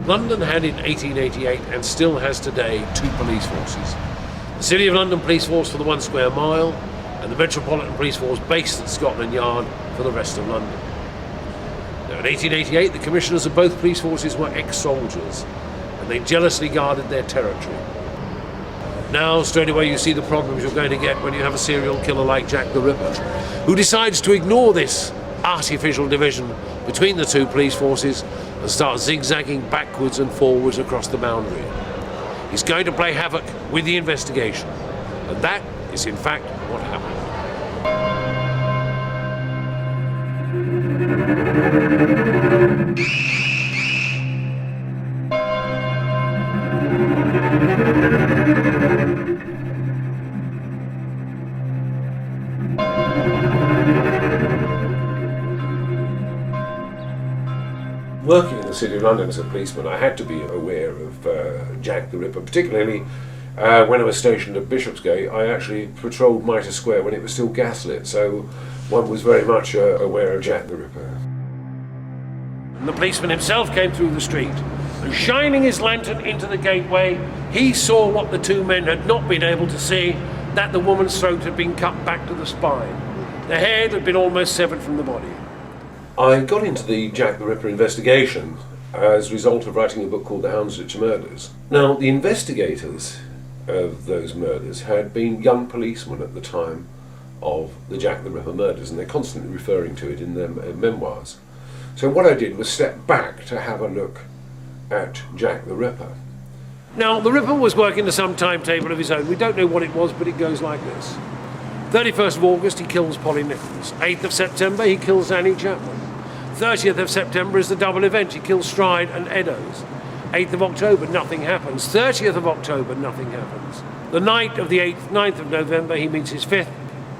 London had in 1888 and still has today 2 police forces. The City of London Police Force for the 1 square mile and the Metropolitan Police Force based at Scotland Yard for the rest of London. Now in 1888 the commissioners of both police forces were ex-soldiers and they jealously guarded their territory. Now straight away you see the problems you're going to get when you have a serial killer like Jack the Ripper, who decides to ignore this artificial division between the 2 police forces and start zigzagging backwards and forwards across the boundary. He's going to play havoc with the investigation, and that is in fact what happened. Working in the City of London as a policeman, I had to be aware of Jack the Ripper, particularly when I was stationed at Bishopsgate. I actually patrolled Mitre Square when it was still gaslit, so one was very much aware of Jack the Ripper. And the policeman himself came through the street, and shining his lantern into the gateway, he saw what the 2 men had not been able to see, that the woman's throat had been cut back to the spine. The head had been almost severed from the body. I got into the Jack the Ripper investigation as a result of writing a book called The Houndsditch Murders. Now, the investigators of those murders had been young policemen at the time of the Jack the Ripper murders, and they're constantly referring to it in their memoirs. So what I did was step back to have a look at Jack the Ripper. Now, the Ripper was working to some timetable of his own. We don't know what it was, but it goes like this. 31st of August, he kills Polly Nichols. 8th of September, he kills Annie Chapman. 30th of September is the double event. He kills Stride and Eddowes. 8th of October, nothing happens. 30th of October, nothing happens. The night of the 9th of November, he meets his 5th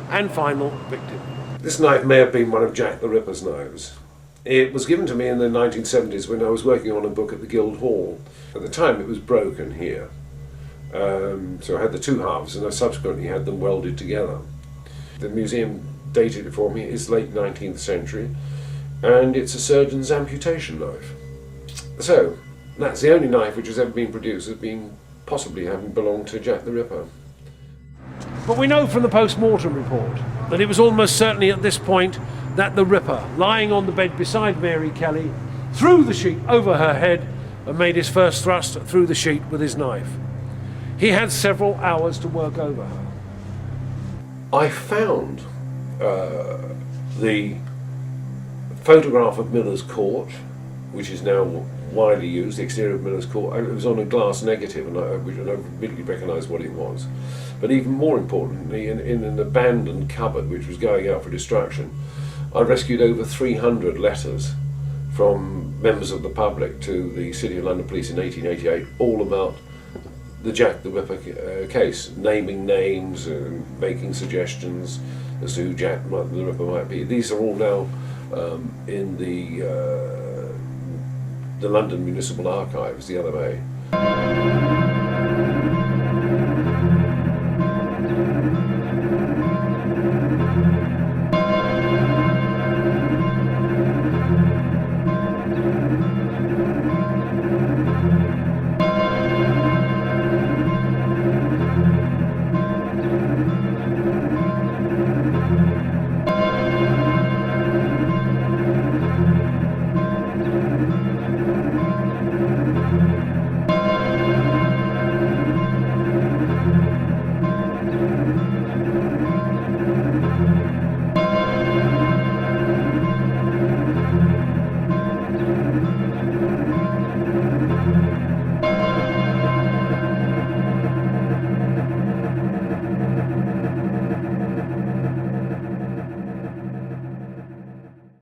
and final victim. This knife may have been one of Jack the Ripper's knives. It was given to me in the 1970s when I was working on a book at the Guildhall. At the time, it was broken here. So I had the 2 halves, and I subsequently had them welded together. The museum dated it for me. It's late 19th century. And it's a surgeon's amputation knife. So, that's the only knife which has ever been produced as being possibly having belonged to Jack the Ripper. But we know from the post-mortem report that it was almost certainly at this point that the Ripper, lying on the bed beside Mary Kelly, threw the sheet over her head and made his first thrust through the sheet with his knife. He had several hours to work over her. I found the photograph of Miller's Court, which is now widely used, the exterior of Miller's Court. It was on a glass negative, and I immediately recognised what it was. But even more importantly, in an abandoned cupboard which was going out for destruction, I rescued over 300 letters from members of the public to the City of London Police in 1888, all about the Jack the Ripper case, naming names and making suggestions as to who Jack the Ripper might be. These are all now in the London Municipal Archives, the LMA.